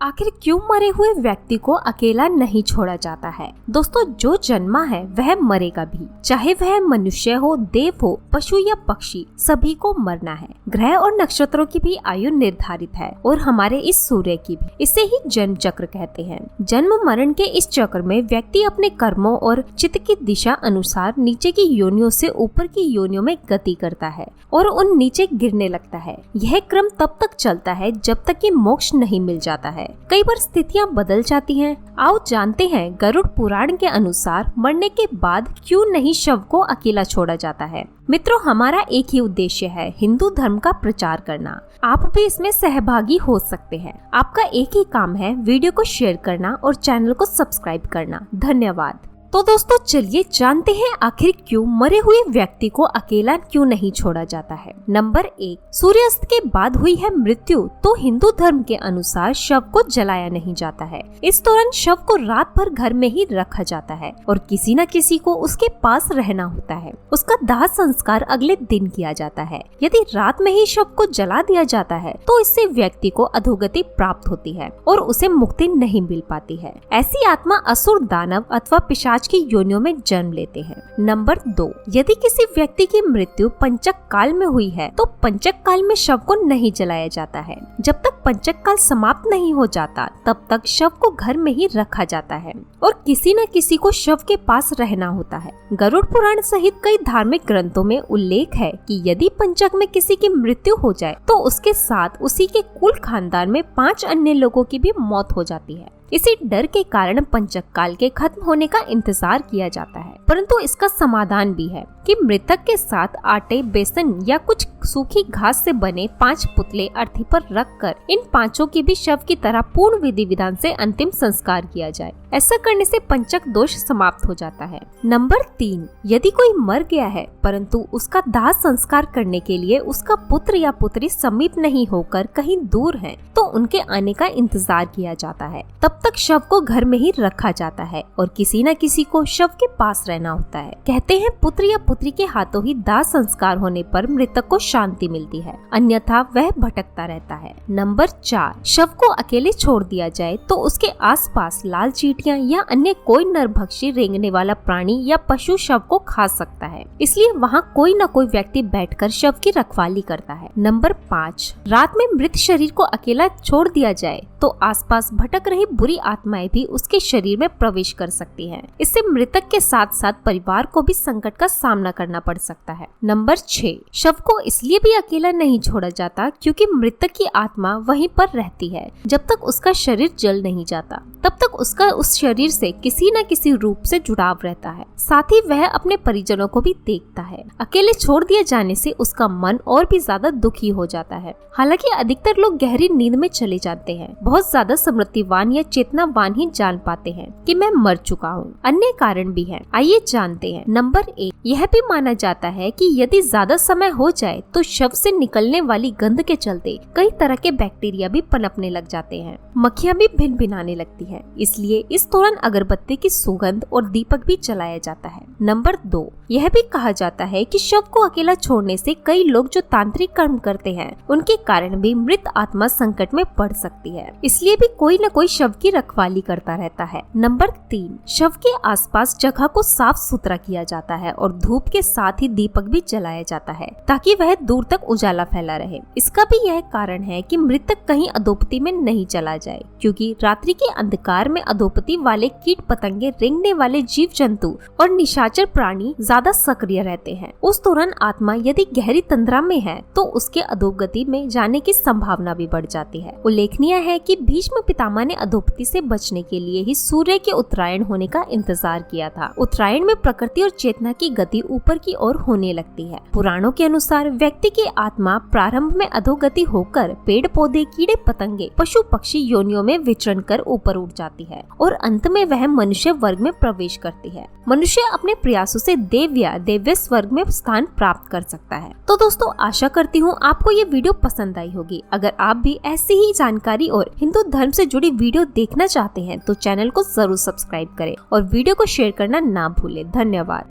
आखिर क्यों मरे हुए व्यक्ति को अकेला नहीं छोड़ा जाता है? दोस्तों, जो जन्मा है वह मरेगा भी, चाहे वह मनुष्य हो, देव हो, पशु या पक्षी, सभी को मरना है। ग्रह और नक्षत्रों की भी आयु निर्धारित है और हमारे इस सूर्य की भी। इसे ही जन्म चक्र कहते हैं। जन्म मरण के इस चक्र में व्यक्ति अपने कर्मों और चित्त की दिशा अनुसार नीचे की योनियों से ऊपर की योनियों में गति करता है और उन नीचे गिरने लगता है। यह क्रम तब तक चलता है जब तक कि मोक्ष नहीं मिल जाता है। कई बार स्थितियां बदल जाती हैं। आओ जानते हैं गरुड़ पुराण के अनुसार मरने के बाद क्यों नहीं शव को अकेला छोड़ा जाता है। मित्रों, हमारा एक ही उद्देश्य है, हिंदू धर्म का प्रचार करना। आप भी इसमें सहभागी हो सकते हैं। आपका एक ही काम है, वीडियो को शेयर करना और चैनल को सब्सक्राइब करना। धन्यवाद। तो दोस्तों, चलिए जानते हैं आखिर क्यों मरे हुए व्यक्ति को अकेला क्यों नहीं छोड़ा जाता है। नंबर 1, सूर्यास्त के बाद हुई है मृत्यु तो हिंदू धर्म के अनुसार शव को जलाया नहीं जाता है। इस दौरान शव को रात भर घर में ही रखा जाता है और किसी न किसी को उसके पास रहना होता है। उसका दाह संस्कार अगले दिन किया जाता है। यदि रात में ही शव को जला दिया जाता है तो इससे व्यक्ति को अधोगति प्राप्त होती है और उसे मुक्ति नहीं मिल पाती है। ऐसी आत्मा असुर, दानव अथवा पिशाच की योनियों में जन्म लेते हैं। नंबर 2, यदि किसी व्यक्ति की मृत्यु पंचक काल में हुई है तो पंचक काल में शव को नहीं जलाया जाता है। जब तक पंचक काल समाप्त नहीं हो जाता तब तक शव को घर में ही रखा जाता है और किसी न किसी को शव के पास रहना होता है। गरुड़ पुराण सहित कई धार्मिक ग्रंथों में उल्लेख है कि यदि पंचक में किसी की मृत्यु हो जाए तो उसके साथ उसी के कुल खानदान में 5 अन्य लोगों की भी मौत हो जाती है। इसी डर के कारण पंचक काल के खत्म होने का इंतजार किया जाता है। परंतु इसका समाधान भी है कि मृतक के साथ आटे, बेसन या कुछ सूखी घास से बने 5 पुतले अर्थी पर रखकर इन 5 की भी शव की तरह पूर्ण विधि विधान से अंतिम संस्कार किया जाए। ऐसा करने से पंचक दोष समाप्त हो जाता है। नंबर 3, यदि कोई मर गया है परंतु उसका दाह संस्कार करने के लिए उसका पुत्र या पुत्री समीप नहीं होकर कहीं दूर है तो उनके आने का इंतजार किया जाता है। तब तक शव को घर में ही रखा जाता है और किसी न किसी को शव के पास रहना होता है। कहते हैं पुत्र या पुत्री के हाथों ही दाह संस्कार होने पर मृतक को शांति मिलती है, अन्यथा वह भटकता रहता है। नंबर 4, शव को अकेले छोड़ दिया जाए तो उसके आसपास लाल चींटियां या अन्य कोई नरभक्षी रेंगने वाला प्राणी या पशु शव को खा सकता है, इसलिए वहाँ कोई न कोई व्यक्ति बैठकर शव की रखवाली करता है। नंबर 5, रात में मृत शरीर को अकेला छोड़ दिया जाए तो आसपास भटक रही बुरी आत्माएं भी उसके शरीर में प्रवेश कर सकती हैं। इससे मृतक के साथ साथ परिवार को भी संकट का सामना करना पड़ सकता है। नंबर 6, शव को इसलिए भी अकेला नहीं छोड़ा जाता क्योंकि मृतक की आत्मा वहीं पर रहती है। जब तक उसका शरीर जल नहीं जाता तब तक उसका उस शरीर से किसी न किसी रूप से जुड़ाव रहता है। साथ ही वह अपने परिजनों को भी देखता है। अकेले छोड़ दिए जाने से उसका मन और भी ज्यादा दुखी हो जाता है। हालांकि अधिकतर लोग गहरी नींद में चले जाते हैं। बहुत ज्यादा स्मृतिवान या चेतनावान ही जान पाते हैं कि मैं मर चुका हूँ। अन्य कारण भी हैं। आइए जानते हैं। नंबर 1, यह भी माना जाता है कि यदि ज्यादा समय हो जाए तो शव से निकलने वाली गंध के चलते कई तरह के बैक्टीरिया भी पनपने लग जाते हैं। मक्खियाँ भी भिनभिनाने लगती है, इसलिए इस दौरान अगरबत्ती की सुगंध और दीपक भी जलाया जाता है। नंबर 2, यह भी कहा जाता है कि शव को अकेला छोड़ने से कई लोग जो तांत्रिक कर्म करते हैं उनके कारण भी मृत आत्मा संकट में पड़ सकती है, इसलिए भी कोई न कोई शव की रखवाली करता रहता है। नंबर 3, शव के आसपास जगह को साफ सुथरा किया जाता है और धूप के साथ ही दीपक भी जलाया जाता है ताकि वह दूर तक उजाला फैला रहे। इसका भी यह कारण है कि मृतक कहीं अधोपति में नहीं चला जाए, क्योंकि रात्रि के अंधकार में अधोपति वाले कीट पतंगे, रेंगने वाले जीव जंतु और निशाचर प्राणी ज्यादा सक्रिय रहते हैं। उस दौरान आत्मा यदि गहरी तंद्रा में है तो उसके अधोगति में जाने की संभावना भी बढ़ जाती है। उल्लेखनीय है कि भीष्म पितामह ने अधोपति से बचने के लिए ही सूर्य के उत्तरायण होने का इंतजार किया था। उत्तरायण में प्रकृति और चेतना की गति ऊपर की ओर होने लगती है। पुराणों के अनुसार व्यक्ति की आत्मा प्रारंभ में अधोगति होकर पेड़ पौधे, कीड़े पतंगे, पशु पक्षी योनियों में विचरण कर ऊपर उठ जाती है और अंत में वह मनुष्य वर्ग में प्रवेश करती है। मनुष्य अपने प्रयासों से देव या देव्य स्वर्ग में स्थान प्राप्त कर सकता है। तो दोस्तों, आशा करती हूँ आपको ये वीडियो पसंद आई होगी। अगर आप भी ऐसी ही जानकारी और हिंदू धर्म से जुड़ी वीडियो देखना चाहते हैं तो चैनल को जरूर सब्सक्राइब करें और वीडियो को शेयर करना ना भूलें। धन्यवाद।